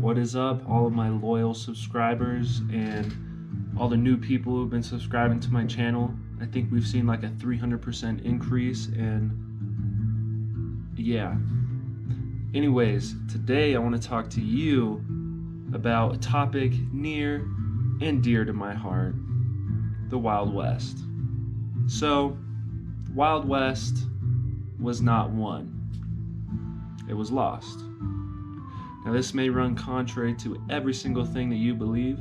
What is up, all of my loyal subscribers and all the new people who've been subscribing to my channel? I think we've seen like a 300% increase, and yeah. Anyways, today I want to talk to you about a topic near and dear to my heart: the Wild West. So, Wild West was not won, it was lost. Now, this may run contrary to every single thing that you believe,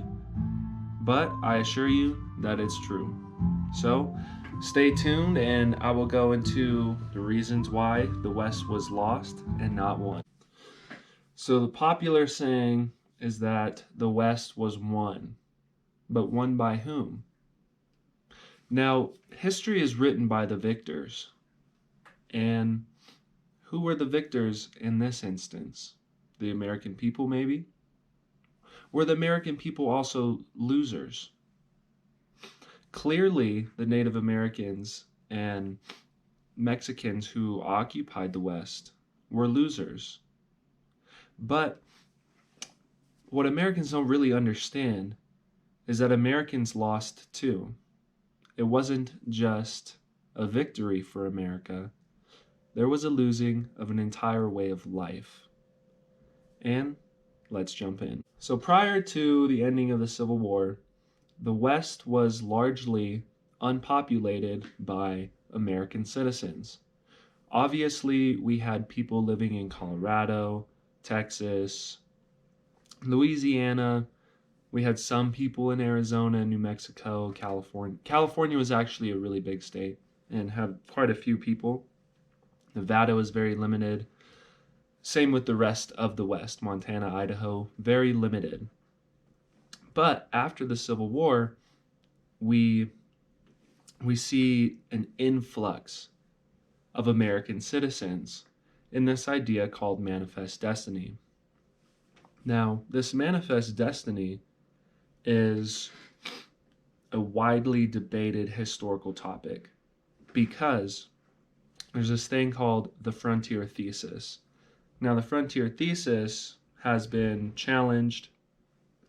but I assure you that it's true. So, stay tuned and I will go into the reasons why the West was lost and not won. So, the popular saying is that the West was won, but won by whom? Now, history is written by the victors. And who were the victors in this instance? The American people, maybe? Were the American people also losers? Clearly, the Native Americans and Mexicans who occupied the West were losers. But what Americans don't really understand is that Americans lost too. It wasn't just a victory for America. There was a losing of an entire way of life. And let's jump in. So prior to the ending of the Civil War, the West was largely unpopulated by American citizens. Obviously, we had people living in Colorado, Texas, Louisiana. We had some people in Arizona, New Mexico, California. California was actually a really big state and had quite a few people. Nevada was very limited. Same with the rest of the West, Montana, Idaho, very limited. But after the Civil War, we see an influx of American citizens in this idea called manifest destiny. Now, this manifest destiny is a widely debated historical topic because there's this thing called the Frontier Thesis. Now, the Frontier Thesis has been challenged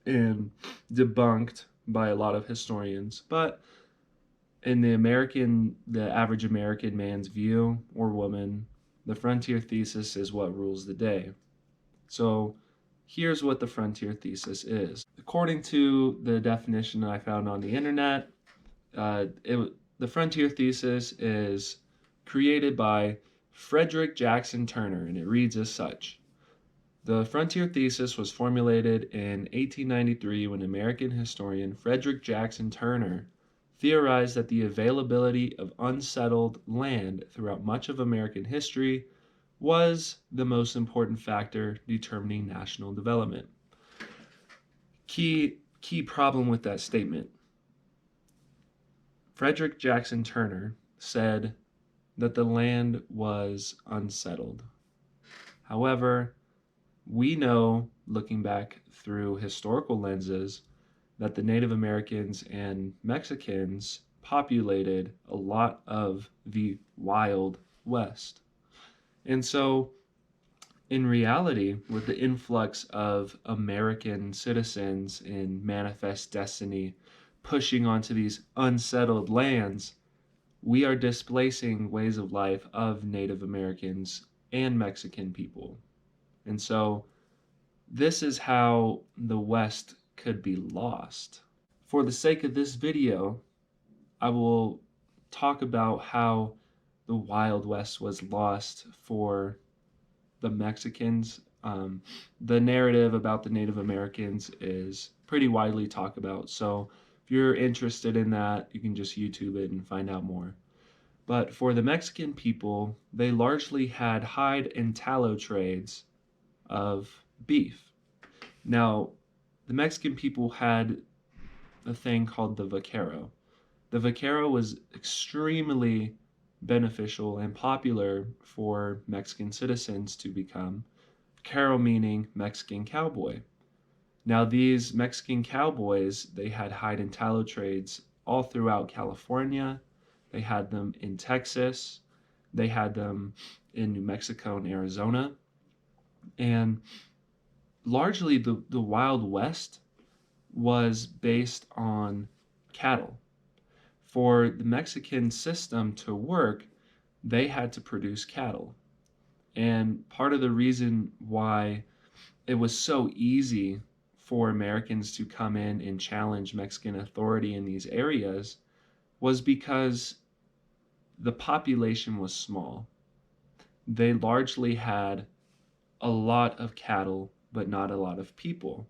and debunked by a lot of historians, but in the average American man's view or woman, the Frontier Thesis is what rules the day. So here's what the Frontier Thesis is. According to the definition that I found on the internet, the Frontier Thesis is created by Frederick Jackson Turner, and it reads as such. The Frontier Thesis was formulated in 1893 when American historian Frederick Jackson Turner theorized that the availability of unsettled land throughout much of American history was the most important factor determining national development. Key problem with that statement. Frederick Jackson Turner said that the land was unsettled. However, we know, looking back through historical lenses, that the Native Americans and Mexicans populated a lot of the Wild West. And so, in reality, with the influx of American citizens in manifest destiny pushing onto these unsettled lands, we are displacing ways of life of Native Americans and Mexican people. And so this is how the West could be lost. For the sake of this video, I will talk about how the Wild West was lost for the Mexicans. The narrative about the Native Americans is pretty widely talked about. So if you're interested in that, you can just YouTube it and find out more. But for the Mexican people, they largely had hide and tallow trades of beef. Now, the Mexican people had a thing called the Vaquero. The Vaquero was extremely beneficial and popular for Mexican citizens to become. Vaquero meaning Mexican cowboy. Now, these Mexican cowboys, they had hide and tallow trades all throughout California. They had them in Texas. They had them in New Mexico and Arizona. And largely the Wild West was based on cattle. For the Mexican system to work, they had to produce cattle. And part of the reason why it was so easy for Americans to come in and challenge Mexican authority in these areas was because the population was small. They largely had a lot of cattle, but not a lot of people.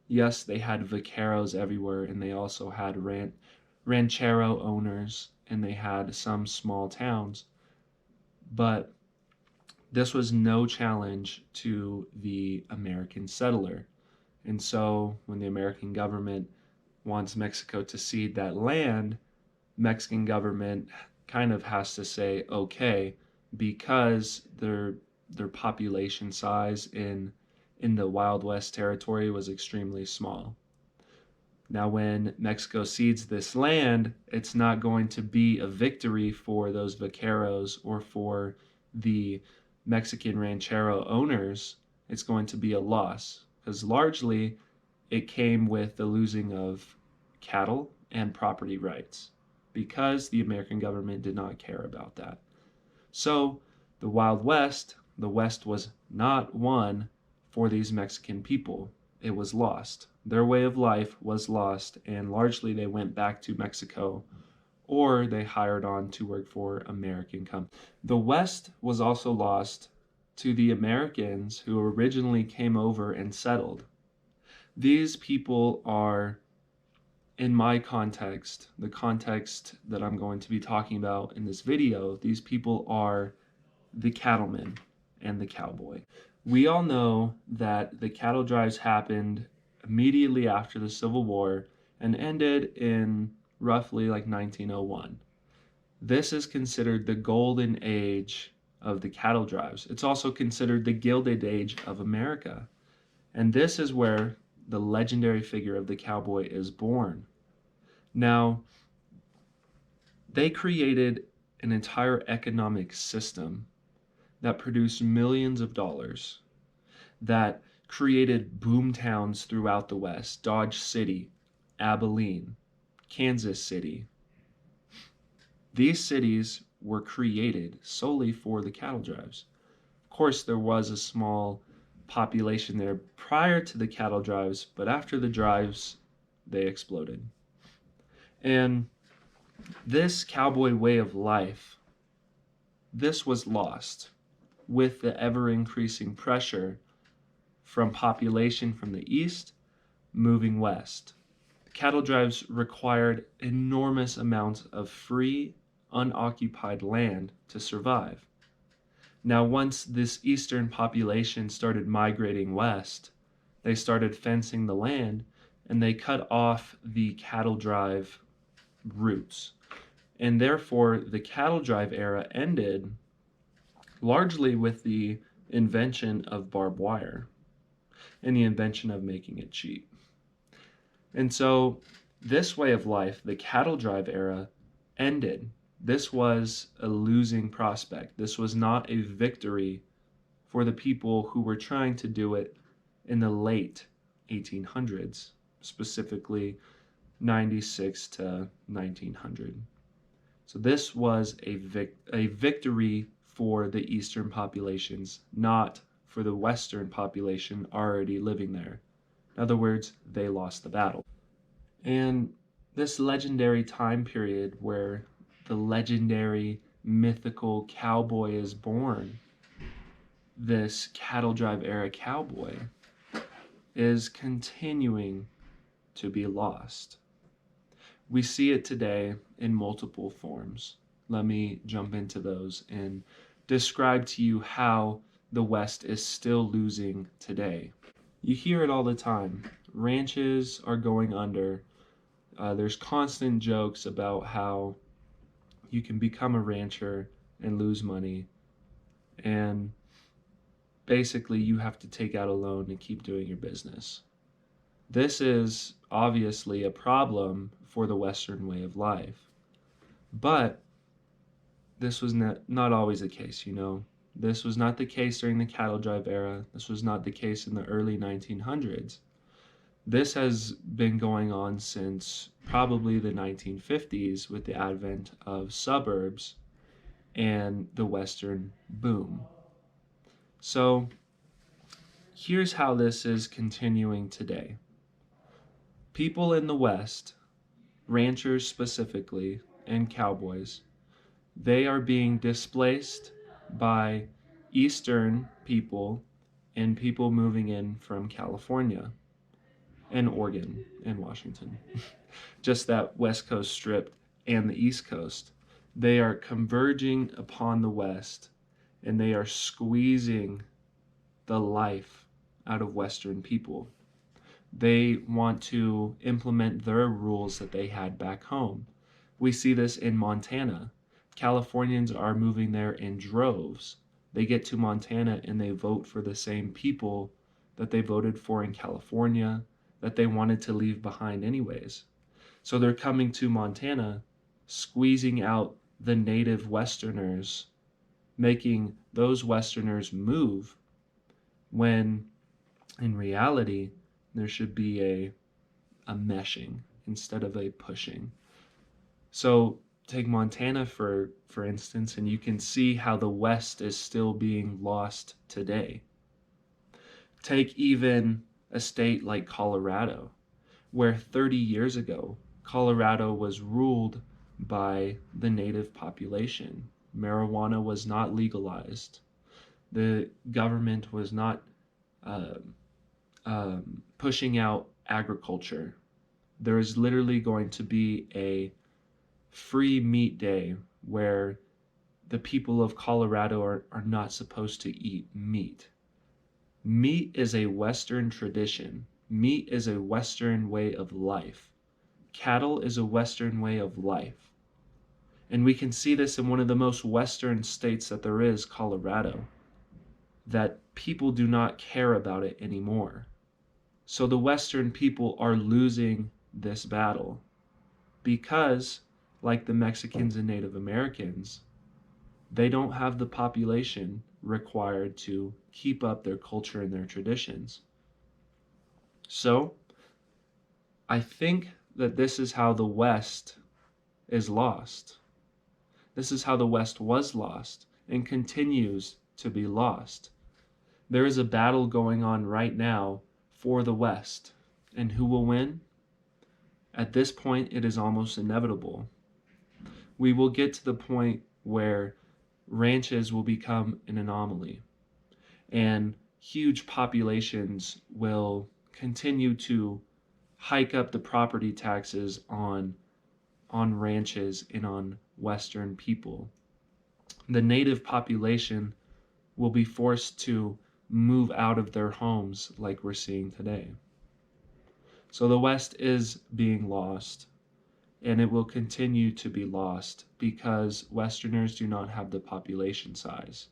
Yes, they had vaqueros everywhere, and they also had ranchero owners, and they had some small towns, but this was no challenge to the American settler. And so when the American government wants Mexico to cede that land, Mexican government kind of has to say okay, because their population size in the Wild West territory was extremely small. Now, when Mexico cedes this land, it's not going to be a victory for those vaqueros or for the Mexican ranchero owners. It's going to be a loss because largely it came with the losing of cattle and property rights because the American government did not care about that. So, the Wild West, the West was not won for these Mexican people. It was lost. Their way of life was lost, and largely they went back to Mexico or they hired on to work for American companies. The West was also lost to the Americans who originally came over and settled. These people are, in my context, the context that I'm going to be talking about in this video, these people are the cattleman and the cowboy. We all know that the cattle drives happened immediately after the Civil War and ended in roughly like 1901. This is considered the golden age of the cattle drives. It's also considered the Gilded Age of America. And this is where the legendary figure of the cowboy is born. Now, they created an entire economic system that produced millions of dollars, that created boom towns throughout the West: Dodge City, Abilene, Kansas City. These cities were created solely for the cattle drives. Of course, there was a small population there prior to the cattle drives, but after the drives, they exploded. And this cowboy way of life, this was lost with the ever-increasing pressure from population from the east moving west. The cattle drives required enormous amounts of free, unoccupied land to survive. Now, once this eastern population started migrating west, they started fencing the land and they cut off the cattle drive routes. And therefore, the cattle drive era ended largely with the invention of barbed wire and the invention of making it cheap. And so this way of life, the cattle drive era, ended. This was a losing prospect. This was not a victory for the people who were trying to do it in the late 1800s, specifically 96 to 1900. So this was a victory for the eastern populations, not for the western population already living there. In other words, they lost the battle. And this legendary time period where the legendary mythical cowboy is born, this cattle drive era cowboy, is continuing to be lost. We see it today in multiple forms. Let me jump into those and describe to you how the West is still losing today. You hear it all the time. Ranches are going under. There's constant jokes about how you can become a rancher and lose money. And basically, you have to take out a loan and keep doing your business. This is obviously a problem for the Western way of life. But this was not always the case, you know. This was not the case during the cattle drive era. This was not the case in the early 1900s. This has been going on since probably the 1950s with the advent of suburbs and the Western boom. So here's how this is continuing today. People in the West, ranchers specifically, and cowboys, they are being displaced by Eastern people and people moving in from California and Oregon and Washington. Just that West Coast strip and the East Coast. They are converging upon the West, and they are squeezing the life out of Western people. They want to implement their rules that they had back home. We see this in Montana. Californians are moving there in droves. They get to Montana and they vote for the same people that they voted for in California, that they wanted to leave behind anyways. So they're coming to Montana, squeezing out the native Westerners, making those Westerners move, when in reality there should be a meshing instead of a pushing. So take Montana for instance, and you can see how the West is still being lost today. Take even a state like Colorado, where 30 years ago, Colorado was ruled by the native population. Marijuana was not legalized. The government was not pushing out agriculture. There is literally going to be a free meat day where the people of Colorado are not supposed to eat meat. Meat is a Western tradition. Meat is a Western way of life. Cattle is a Western way of life. And we can see this in one of the most Western states that there is, Colorado, that people do not care about it anymore. So the Western people are losing this battle because, like the Mexicans and Native Americans, they don't have the population required to keep up their culture and their traditions. So I think that this is how the West is lost. This is how the West was lost and continues to be lost. There is a battle going on right now for the West. And who will win? At this point, it is almost inevitable. We will get to the point where ranches will become an anomaly, and huge populations will continue to hike up the property taxes on ranches and on Western people. The native population will be forced to move out of their homes like we're seeing today. So the West is being lost, and it will continue to be lost because Westerners do not have the population size.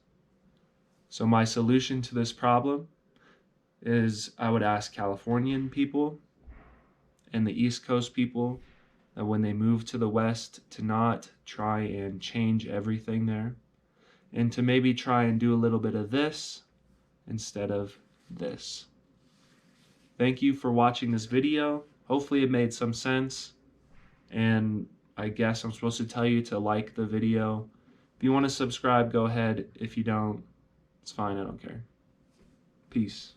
So my solution to this problem is I would ask Californian people and the East Coast people that when they move to the West to not try and change everything there, and to maybe try and do a little bit of this instead of this. Thank you for watching this video. Hopefully it made some sense. And I guess I'm supposed to tell you to like the video. If you want to subscribe, go ahead. If you don't, it's fine. I don't care. Peace.